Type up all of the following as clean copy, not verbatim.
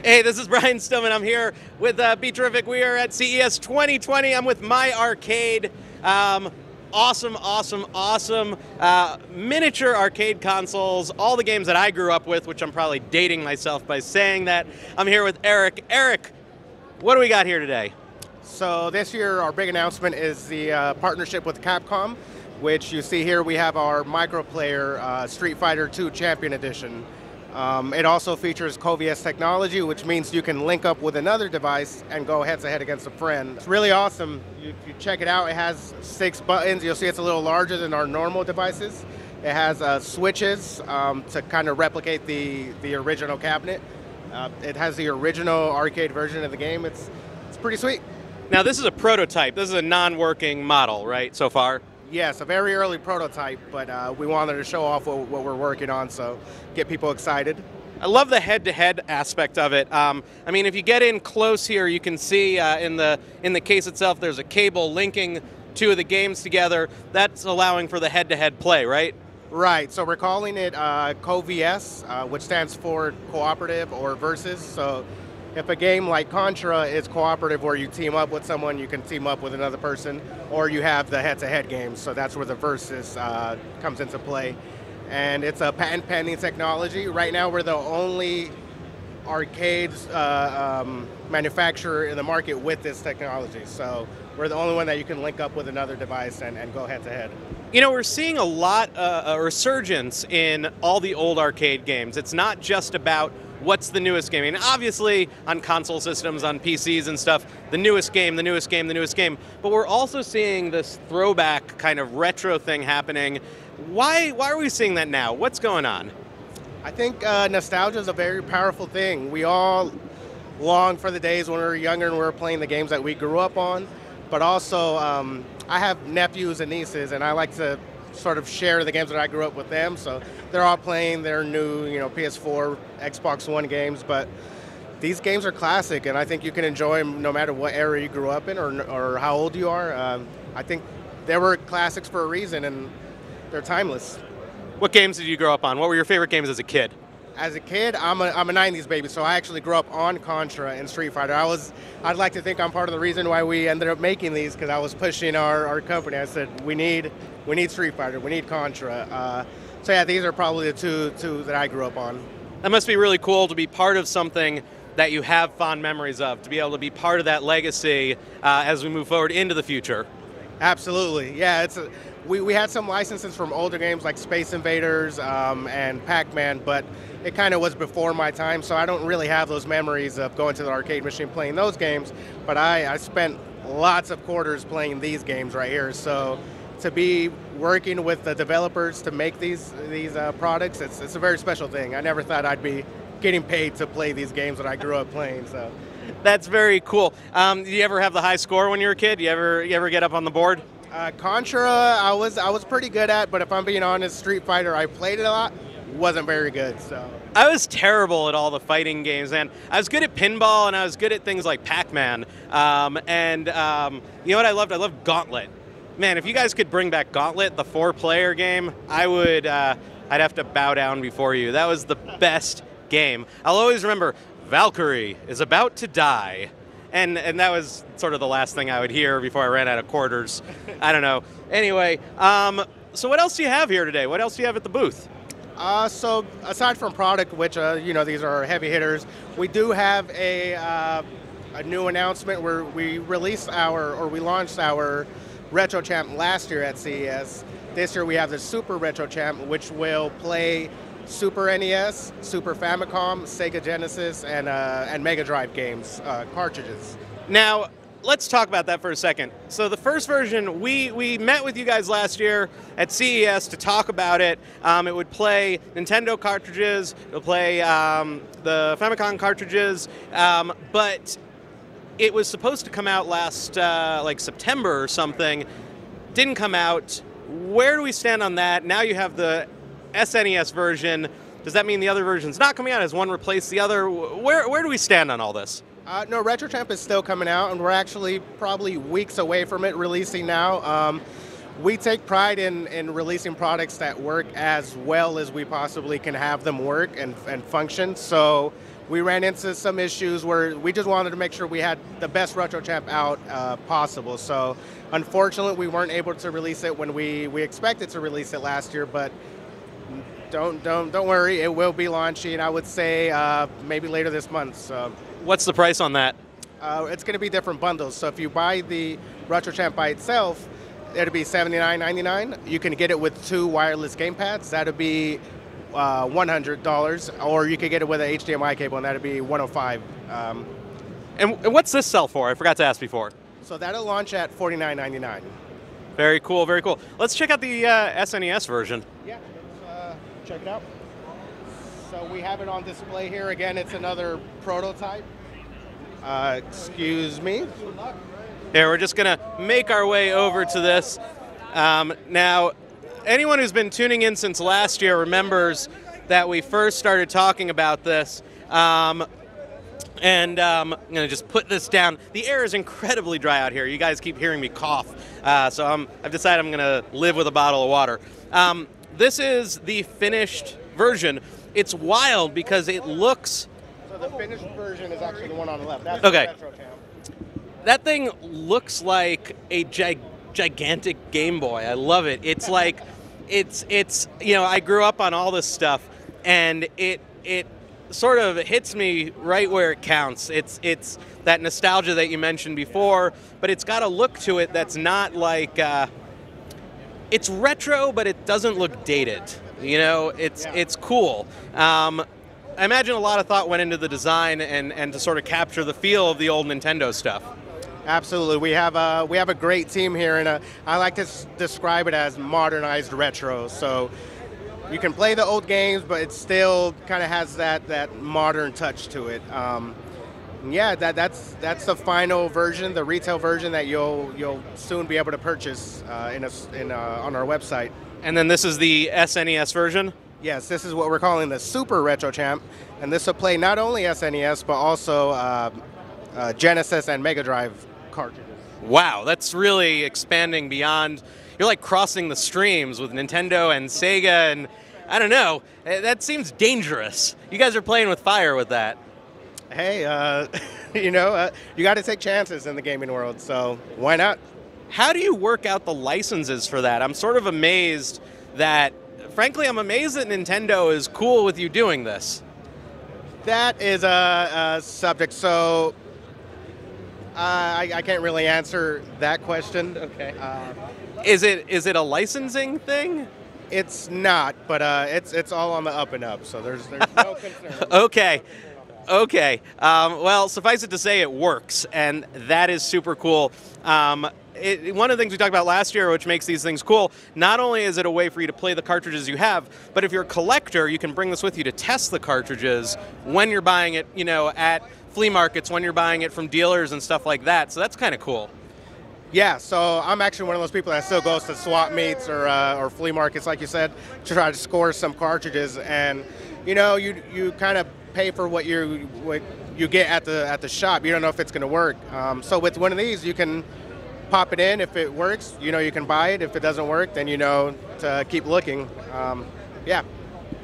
Hey, this is Brian Stillman. I'm here with BeTerrific. We are at CES 2020. I'm with My Arcade. Awesome miniature arcade consoles, all the games that I grew up with, which I'm probably dating myself by saying that. I'm here with Eric. Eric, what do we got here today? So this year our big announcement is the partnership with Capcom, which you see here we have our microplayer Street Fighter II Champion Edition. It also features COVS technology, which means you can link up with another device and go head-to-head against a friend. It's really awesome. You check it out. It has 6 buttons. You'll see it's a little larger than our normal devices. It has switches to kind of replicate the original cabinet. It has the original arcade version of the game. It's pretty sweet. Now, this is a prototype. This is a non-working model, right, so far? Yes, a very early prototype, but we wanted to show off what we're working on, so get people excited. I love the head-to-head aspect of it. I mean, if you get in close here, you can see in the case itself, there's a cable linking two of the games together. That's allowing for the head-to-head play, right? Right. So we're calling it COVS, which stands for cooperative or versus. So if a game like Contra is cooperative where you team up with someone, you can team up with another person, or you have the head-to-head games. So that's where the versus comes into play. And it's a patent-pending technology. Right now, we're the only arcades manufacturer in the market with this technology. So we're the only one that you can link up with another device and go head-to-head. You know, we're seeing a lot a resurgence in all the old arcade games. It's not just about what's the newest game. I mean, obviously, on console systems, on PCs and stuff, the newest game. But we're also seeing this throwback kind of retro thing happening. Why are we seeing that now? What's going on? I think nostalgia is a very powerful thing. We all long for the days when we were younger and we were playing the games that we grew up on. But also, I have nephews and nieces, and I like to sort of share the games that I grew up with them. So they're all playing their new, PS4, Xbox One games. But these games are classic, and I think you can enjoy them no matter what era you grew up in or how old you are. I think they were classics for a reason, and they're timeless. What games did you grow up on? What were your favorite games as a kid? As a kid, I'm a 90s baby, so I actually grew up on Contra and Street Fighter. I'd like to think I'm part of the reason why we ended up making these, because I was pushing our company. I said, we need Street Fighter, we need Contra. So yeah, these are probably the two that I grew up on. That must be really cool to be part of something that you have fond memories of, to be able to be part of that legacy as we move forward into the future. Absolutely, yeah. We had some licenses from older games like Space Invaders and Pac-Man, but it kind of was before my time, so I don't really have those memories of going to the arcade machine playing those games, but I spent lots of quarters playing these games right here. So to be working with the developers to make these products, it's a very special thing. I never thought I'd be getting paid to play these games that I grew up playing. So that's very cool. Did you ever have the high score when you were a kid? You ever get up on the board? Contra, I was pretty good at, but if I'm being honest, Street Fighter, I played it a lot, wasn't very good. So I was terrible at all the fighting games, and I was good at pinball, and I was good at things like Pac-Man. You know what I loved? I loved Gauntlet. Man, if you guys could bring back Gauntlet, the 4-player game, I'd have to bow down before you. That was the best game. I'll always remember, Valkyrie is about to die. And that was sort of the last thing I would hear before I ran out of quarters. I don't know. Anyway, so what else do you have here today? What else do you have at the booth? So aside from product, which these are heavy hitters, we do have a new announcement where we launched our Retro Champ last year at CES. This year we have the Super Retro Champ, which will play Super NES, Super Famicom, Sega Genesis, and Mega Drive games, cartridges. Now, let's talk about that for a second. So the first version, we met with you guys last year at CES to talk about it. It would play Nintendo cartridges, it would play the Famicom cartridges, but it was supposed to come out last, like September or something. Didn't come out. Where do we stand on that? Now you have the SNES version. Does that mean the other version's not coming out? Has one replaced the other? Where do we stand on all this? No, Retro Champ is still coming out, and we're actually probably weeks away from it releasing now. We take pride in releasing products that work as well as we possibly can have them work and function. So we ran into some issues where we just wanted to make sure we had the best Retro Champ out possible. So unfortunately, we weren't able to release it when we expected to release it last year, but don't worry, it will be launching, I would say, maybe later this month. So. What's the price on that? It's going to be different bundles. So if you buy the Retro Champ by itself, it'll be $79.99. You can get it with 2 wireless gamepads. That'll be $100. Or you could get it with an HDMI cable, and that'll be $105. And what's this sell for? I forgot to ask before. So that'll launch at $49.99. Very cool, very cool. Let's check out the SNES version. Yeah, let's check it out. So we have it on display here. Again, it's another prototype. Excuse me. Here, we're just going to make our way over to this. Now, anyone who's been tuning in since last year remembers that we first started talking about this. And I'm going to just put this down. The air is incredibly dry out here. You guys keep hearing me cough. So I've decided I'm going to live with a bottle of water. This is the finished version. It's wild because it looks... So the finished version is actually the one on the left. That's okay. The Retro Champ. That thing looks like a gigantic Game Boy. I love it. It's like, it's you know, I grew up on all this stuff, and it sort of hits me right where it counts. It's that nostalgia that you mentioned before, but it's got a look to it that's not like, it's retro, but it doesn't look dated. You know, it's cool. I imagine a lot of thought went into the design and to sort of capture the feel of the old Nintendo stuff. Absolutely, we have a great team here, and I like to describe it as modernized retro. So you can play the old games, but it still kind of has that modern touch to it. Yeah, that's the final version, the retail version that you'll soon be able to purchase on our website. And then this is the SNES version? Yes, this is what we're calling the Super Retro Champ, and this will play not only SNES but also Genesis and Mega Drive cartridges. Wow, that's really expanding beyond. You're like crossing the streams with Nintendo and Sega, and I don't know. That seems dangerous. You guys are playing with fire with that. Hey, you know, you got to take chances in the gaming world, so why not? How do you work out the licenses for that? I'm sort of amazed that, frankly, I'm amazed that Nintendo is cool with you doing this. That is a subject, so I can't really answer that question. Okay. Is it a licensing thing? It's not, but it's all on the up and up, so there's no concern. Okay. Okay. Well, suffice it to say, it works, and that is super cool. One of the things we talked about last year, which makes these things cool, not only is it a way for you to play the cartridges you have, but if you're a collector, you can bring this with you to test the cartridges when you're buying it, you know, at flea markets, when you're buying it from dealers and stuff like that. So that's kind of cool. Yeah, so I'm actually one of those people that still goes to swap meets or flea markets, like you said, to try to score some cartridges. And you know, you kind of pay for what you get at the shop. You don't know if it's going to work. So with one of these, you can pop it in. If it works, you know you can buy it. If it doesn't work, then you know to keep looking. Yeah.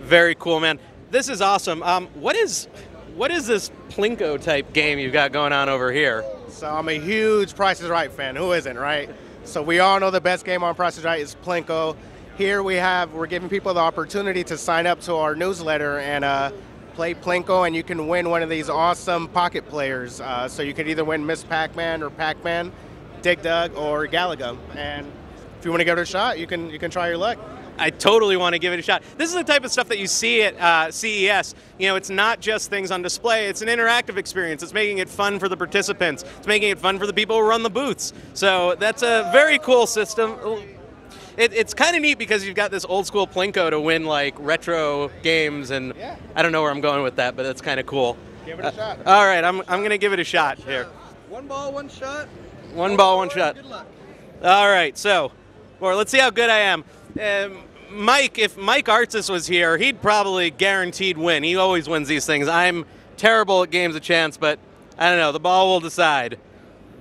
Very cool, man. This is awesome. What is this Plinko type game you've got going on over here? So I'm a huge Price is Right fan. Who isn't, right? So we all know the best game on Price is Right is Plinko. Here we're giving people the opportunity to sign up to our newsletter and play Plinko, and you can win one of these awesome pocket players. So you can either win Miss Pac-Man or Pac-Man, Dig Dug, or Galaga. And if you want to give it a shot, you can try your luck. I totally want to give it a shot. This is the type of stuff that you see at CES. You know, it's not just things on display. It's an interactive experience. It's making it fun for the participants. It's making it fun for the people who run the booths. So that's a very cool system. It's kind of neat because you've got this old school Plinko to win like retro games, and yeah. I don't know where I'm going with that, but that's kind of cool. Give it a shot. All right, I'm going to give it a shot here. One ball, one shot. One ball, one shot. Good luck. All right, so, well, let's see how good I am. Mike, if Mike Artsis was here, he'd probably guaranteed win. He always wins these things. I'm terrible at games of chance, but I don't know. The ball will decide.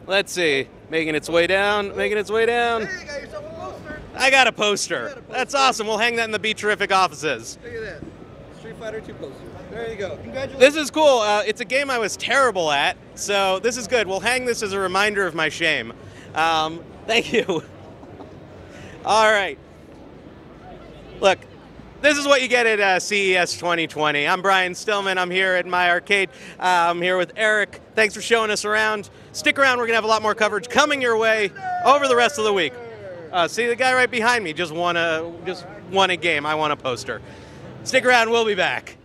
Let's see. Making its way down. Making its way down. There you got yourself a poster. I got a poster. That's awesome. We'll hang that in the BeTerrific offices. Look at that. Street Fighter 2 poster. There you go. Congratulations. This is cool. It's a game I was terrible at, so this is good. We'll hang this as a reminder of my shame. Thank you. All right. Look, this is what you get at CES 2020. I'm Brian Stillman. I'm here at my arcade. I'm here with Eric. Thanks for showing us around. Stick around. We're going to have a lot more coverage coming your way over the rest of the week. See, the guy right behind me just won a game. I won a poster. Stick around. We'll be back.